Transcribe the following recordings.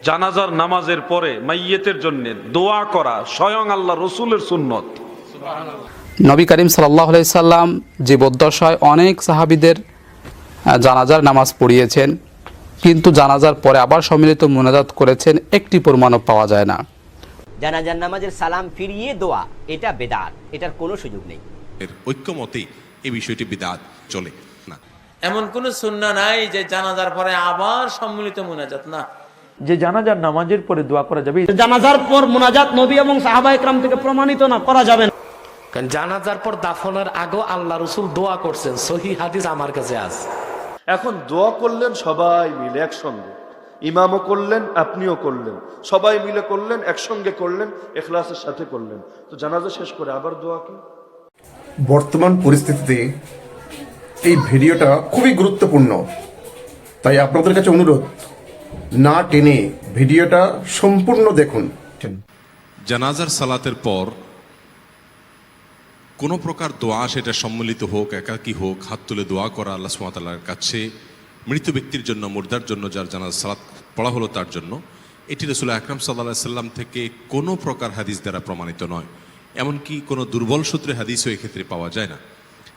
জানাজার নামাজের পরে মাইয়েতের জন্য দোয়া করা স্বয়ং আল্লাহ রসুলের সুন্নত। নবী করিম সাল্লাল্লাহু আলাইহি সাল্লাম জীবদ্দশায় অনেক সাহাবীদের জানাজার নামাজ পড়িয়েছেন, কিন্তু জানাজার পরে আবার সম্মিলিত মুনাজাত করেছেন, একটি প্রমাণও পাওয়া যায় না। জানাজার নামাজের সালাম ফিরিয়ে দোয়া, এটা বেদাত, এটার কোনো সুযোগ নেই। ঐক্যমতেই এই বিষয়টি বিদআত চলে না। এমন কোন সুন্নাহ নাই যে জানাজার পরে আবার সম্মিলিত মুনাজাত না। যে জানাজার নামাজের পরে দোয়া করা যাবে, জানাজার পর মুনাজাত নবী এবং সাহাবায়ে কেরাম থেকে প্রমাণিত না, করা যাবে না। কারণ জানাজার পর দাফনের আগেও আল্লাহ রাসূল দোয়া করছেন, সহিহ হাদিস আমার কাছে আছে। এখন দোয়া করলেন সবাই মিলে একসঙ্গে, ইমামও করলেন, আপনিও করলেন, সবাই মিলে করলেন, একসঙ্গে করলেন, ইখলাসের সাথে করলেন, তো জানাজা শেষ করে আবার দোয়া কি? বর্তমান পরিস্থিতিতে এই ভিডিওটা খুবই গুরুত্বপূর্ণ, তাই আপনাদের কাছে অনুরোধ, না টেনে ভিডিওটা সম্পূর্ণ দেখুন। জানাজার সালাতের পর কোনো প্রকার দোয়া, সেটা সম্মিলিত হোক একাকী হোক, হাত তুলে দোয়া করা আল্লাহ সুবহানাহু ওয়া তাআলার কাছে মৃত ব্যক্তির জন্য, মুর্দার জন্য, যার জানাজা সালাত পড়া হলো তার জন্য, এটি রাসূল আকরাম সাল্লাল্লাহু আলাইহি সাল্লাম থেকে কোনো প্রকার হাদিস দ্বারা প্রমাণিত নয়, এমনকি কোনো দুর্বল সূত্রে হাদিসও এক্ষেত্রে পাওয়া যায় না।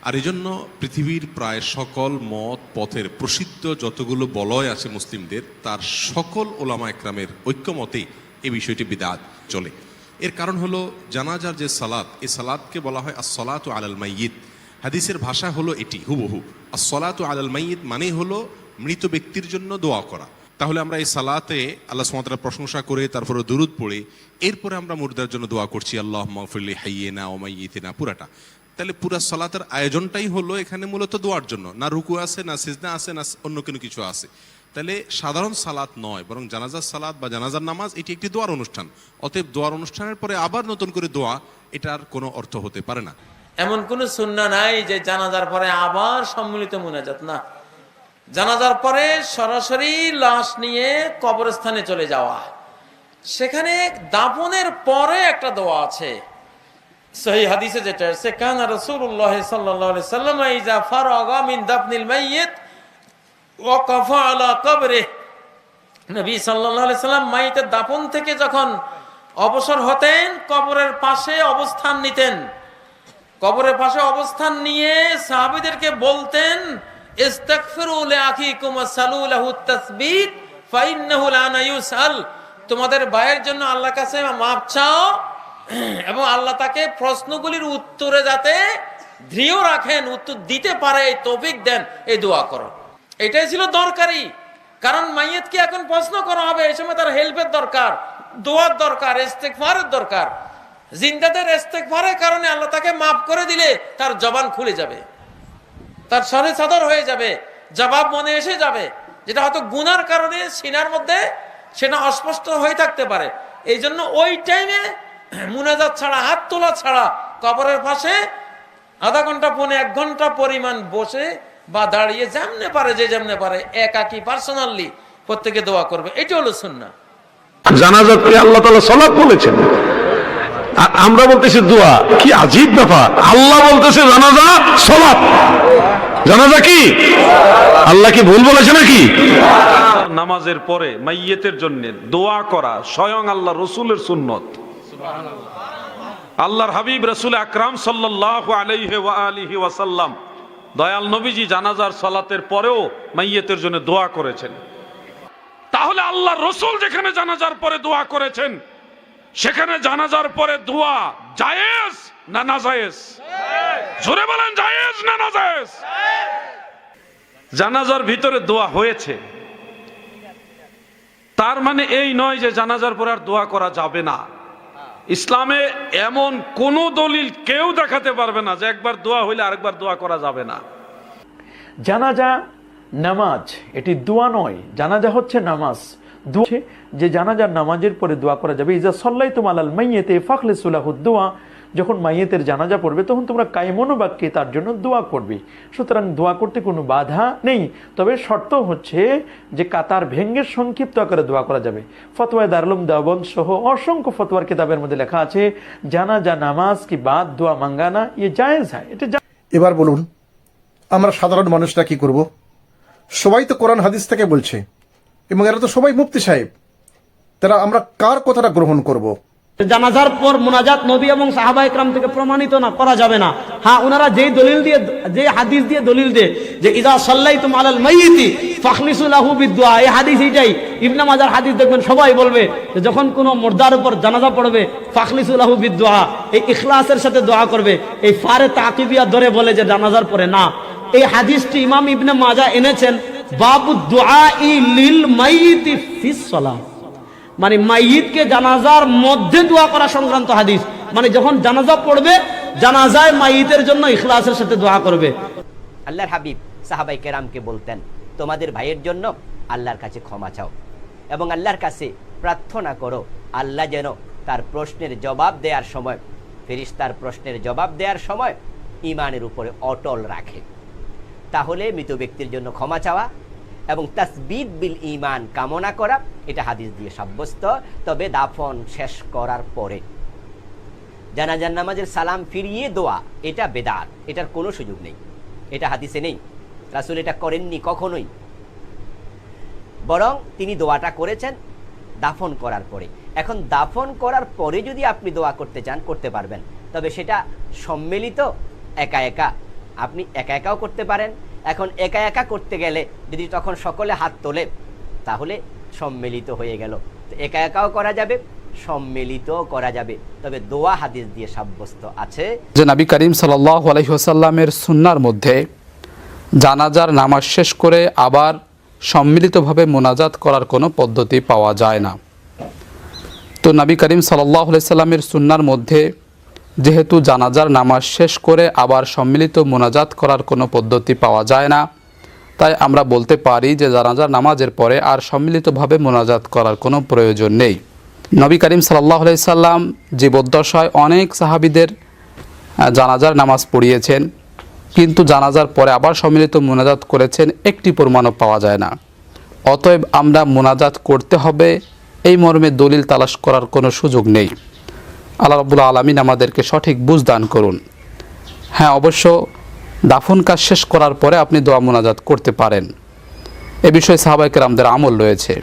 আর এই জন্য পৃথিবীর প্রায় সকল মত পথের প্রসিদ্ধ যতগুলো বলয় আছে মুসলিমদের, তার সকল ওলামা একরামের ঐক্যমতেই এই বিষয়টি বিদআত চলে। এর কারণ হলো জানাজার যে সালাত, এই সালাতকে বলা হয় আস-সালাতু আলাল মাইয়িত। হাদিসের ভাষা হলো এটি হুবহু, আস-সালাতু আলাল মাইয়িত মানে হলো মৃত ব্যক্তির জন্য দোয়া করা। তাহলে আমরা এই সালাতে আল্লাহ সুবহানাহু ওয়া তাআলার প্রশংসা করে, তারপরে দুরূদ পড়ে, এরপরে আমরা মুর্দার জন্য দোয়া করছি আল্লাহুম্মা গফির লি হাইয়িনা ওয়া মাইয়িতিনা, পুরাটা। তাহলে পুরা সালাতের আয়োজনটাই হলো এখানে মূলত দোয়ার জন্য, না রুকু আছে, না সিজদা আছে, না অন্য কোনো কিছু আছে। তাহলে সাধারণ সালাত নয়, বরং জানাজার সালাত বা জানাজার নামাজ এটি একটি দোয়ার অনুষ্ঠান। অতএব দোয়ার অনুষ্ঠানের পরে আবার নতুন করে দোয়া, এটার কোনো অর্থ হতে পারে না। এমন কোন সুন্নাহ নাই যে জানাজার পরে আবার সম্মিলিত মুনাজাত না। জানাজার পরে সরাসরি লাশ নিয়ে কবরস্থানে চলে যাওয়া, সেখানে দাফনের পরে একটা দোয়া আছে সহিহ হাদিসে, যেটা আছে কানা রাসূলুল্লাহ সাল্লাল্লাহু আলাইহি সাল্লাম ইযা ফারাগা মিন দাফনিল মাইয়িত ওয়াকাফা আলা কবরিহি। নবী সাল্লাল্লাহু আলাইহি সাল্লাম মাইয়িতের দাফন থেকে যখন অবসর হতেন, কবরের পাশে অবস্থান নিতেন। কবরের পাশে অবস্থান নিয়ে সাহাবীদেরকে বলতেন, ইস্তাগফিরু লিআখিকুম ওয়াসালু লাহু তাসবিত ফাইন্নাহু লা ইউসাল। তোমাদের ভাইয়ের জন্য আল্লাহর কাছে মাপ চাও এবং আল্লাহ তাকে প্রশ্নগুলির উত্তরে যাতে দৃঢ় রাখেন, উত্তর দিতে পারে এই তৌফিক দেন, এই দোয়া করো। এটাই ছিল দরকারি, কারণ মাইয়িতকে এখন প্রশ্ন করা হবে, এই সময় তার হেল্পের দরকার, দোয়ার দরকার, ইস্তেগফারের দরকার। জিন্দাদের ইস্তেগফারের কারণে আল্লাহ তাকে মাফ করে দিলে তার জবান খুলে যাবে, তার সরে সাদর হয়ে যাবে, জবাব মনে এসে যাবে, যেটা হয়তো গুনার কারণে সিনার মধ্যে সেটা অস্পষ্ট হয়ে থাকতে পারে। এই জন্য ওই টাইমে মুনাজাত ছাড়া, হাত তোলা ছাড়া কবরের পাশে আধা ঘন্টা পৌনে 1 ঘন্টা পরিমাণ বসে বা দাঁড়িয়ে যেমনে পারে, যে যেমনে পারে, একাকী পার্সোনালি প্রত্যেকে দোয়া করবে, এটি হলো সুন্নাহ। জানাজাতে আল্লাহ তাআলা সালাত বলেছেন, আর আমরা বলতেছি দোয়া। কি আজীব ব্যাপার! আল্লাহ বলতেছে জানাজা সালাত, জানাজা কি আল্লাহ কি ভুল বলেছে নাকি? নামাজের পরে মাইয়েতের জন্য দোয়া করা স্বয়ং আল্লাহ রসুলের সুন্নত। আল্লাহর হাবিব রাসূল আকরাম সাল্লাল্লাহু আলাইহি ওয়া আলিহি ওয়াসাল্লাম, দয়াল নবীজি জানাজার সালাতের পরেও মাইয়েতের জন্য দোয়া করেছেন। তাহলে আল্লাহর রসুল যেখানে জানাজার পরে দোয়া করেছেন, সেখানে জানাজার পরে দোয়া জায়েজ না নাজায়েজ? জোরে বলেন, জায়েজ না নাজায়েজ? জানাজার ভিতরে দোয়া হয়েছে, তার মানে এই নয় যে জানাজার পরে আর দোয়া করা যাবে না। ইসলামে এমন কোন দলিল কেউ দেখাতে পারবে না যে একবার দোয়া হইলে আরেকবার দোয়া করা যাবে না। জানাজা নামাজ এটি দোয়া নয়, জানাজা হচ্ছে নামাজ। যে জানাজার নামাজের পরে দোয়া করা যাবে। ইজা সাল্লাইতুম আলাল মাইয়িতি ফাখলিসু লাহু দুআ, যখন মাইয়েতের জানাজা পড়বে তখন তোমরা কায়মন বাক্যে তার জন্য দোয়া করবে। সুতরাং দোয়া করতে কোনো বাধা নেই, তবে শর্ত হচ্ছে যে কাতার ভেঙ্গে সংক্ষিপ্ত আকারে দোয়া করা যাবে। ফতোয়া দারুল দেওবন্দ সহ অসংখ্য ফতোয়ার কিতাবের মধ্যে লেখা আছে জানাজা নামাজ কি বাদ দোয়া মাঙ্গানা ইয়ে জায়েজ হয়। এটা এবার বলুন, আমরা সাধারণ মানুষরা কি করব? সবাই তো কোরআন হাদিস থেকে বলছে, এবং এরা তো সবাই মুফতি সাহেব, তারা আমরা কার কথাটা গ্রহণ করব? জানাজার পর মুনাজাত নবী এবং সাহাবা একরাম থেকে প্রমাণিত না করা যাবে না। হ্যাঁ, ওনারা যেই দলিল দিয়ে, যে হাদিস দিয়ে দলিল দিয়ে যে ইদা সাল্লাইতুম আলাল মাইয়িতি ফাখলিসু লাহু বিদুআ, এই হাদিস এইটাই ইবনে মাজার হাদিস দেখবেন সবাই বলবে যে যখন কোনো মুর্দার উপর জানাজা পড়বে ফাখলিসু লাহু বিদুআ, এই ইখলাসের সাথে দোয়া করবে। এই ফারে তাকিবিয়া ধরে বলে যে জানাজার পরে না। এই হাদিসটি ইমাম ইবনে মাজাহ এনেছেন বাবু দুআই লিল মাইয়িতি ফিস সালাহ, মানে মাইয়িতকে জানাজার মধ্যে দোয়া করা সংক্রান্ত হাদিস। মানে যখন জানাজা পড়বে জানাজায় মাইয়িতের জন্য ইখলাসের সাথে দোয়া করবে। আল্লাহর হাবিব সাহাবায়ে কেরামকে বলতেন, তোমাদের ভাইয়ের জন্য আল্লাহর কাছে ক্ষমা চাও এবং আল্লাহর কাছে প্রার্থনা করো আল্লাহ যেন তার প্রশ্নের জবাব দেওয়ার সময়, ফেরেশতার প্রশ্নের জবাব দেওয়ার সময় ঈমানের উপরে অটল রাখে। তাহলে মৃত ব্যক্তির জন্য ক্ষমা চাওয়া এবং তাসবিত বিল ঈমান কামনা করা, এটা হাদিস দিয়ে সাব্যস্ত। তবে দাফন শেষ করার পরে জানাজার নামাজের সালাম ফিরিয়ে দোয়া, এটা বেদাত, এটার কোনো সুযোগ নেই, এটা হাদিসে নেই। রাসূল এটা করেননি কখনোই, বরং তিনি দোয়াটা করেছেন দাফন করার পরে। এখন দাফন করার পরে যদি আপনি দোয়া করতে চান করতে পারবেন, তবে সেটা সম্মিলিত একা একা, আপনি একা একাও করতে পারেন। এখন একা একা করতে গেলে যদি তখন সকলে হাত তোলে তাহলে সম্মিলিত হয়ে গেল। একা একাও করা যাবে, সম্মিলিত করা যাবে, তবে দোয়া হাদিস দিয়ে সাব্যস্ত আছে যে নবী করিম সাল্লাল্লাহু আলাইহি ওয়াসাল্লামের সুন্নাহর মধ্যে জানাজার নামাজ শেষ করে আবার সম্মিলিতভাবে মোনাজাত করার কোনো পদ্ধতি পাওয়া যায় না। তো নবী করিম সাল্লাল্লাহু আলাইহি ওয়াসাল্লামের সুন্নাহর মধ্যে যেহেতু জানাজার নামাজ শেষ করে আবার সম্মিলিত মোনাজাত করার কোনো পদ্ধতি পাওয়া যায় না, তাই আমরা বলতে পারি যে জানাজার নামাজের পরে আর সম্মিলিতভাবে মোনাজাত করার কোনো প্রয়োজন নেই। নবী করিম সাল্লাল্লাহু আলাইহি সাল্লাম জীবদ্দশায় অনেক সাহাবীদের জানাজার নামাজ পড়িয়েছেন, কিন্তু জানাজার পরে আবার সম্মিলিত মোনাজাত করেছেন একটি প্রমাণও পাওয়া যায় না। অতএব আমরা মোনাজাত করতে হবে এই মর্মে দলিল তালাশ করার কোনো সুযোগ নেই। আল্লাহ রাব্বুল আলামিন আমাদেরকে সঠিক বুঝ দান করুন। হ্যাঁ, অবশ্য দাফন কাজ শেষ করার পরে আপনি দোয়া মোনাজাত করতে পারেন, এ বিষয়ে সাহাবায়ে কেরামদের আমল রয়েছে।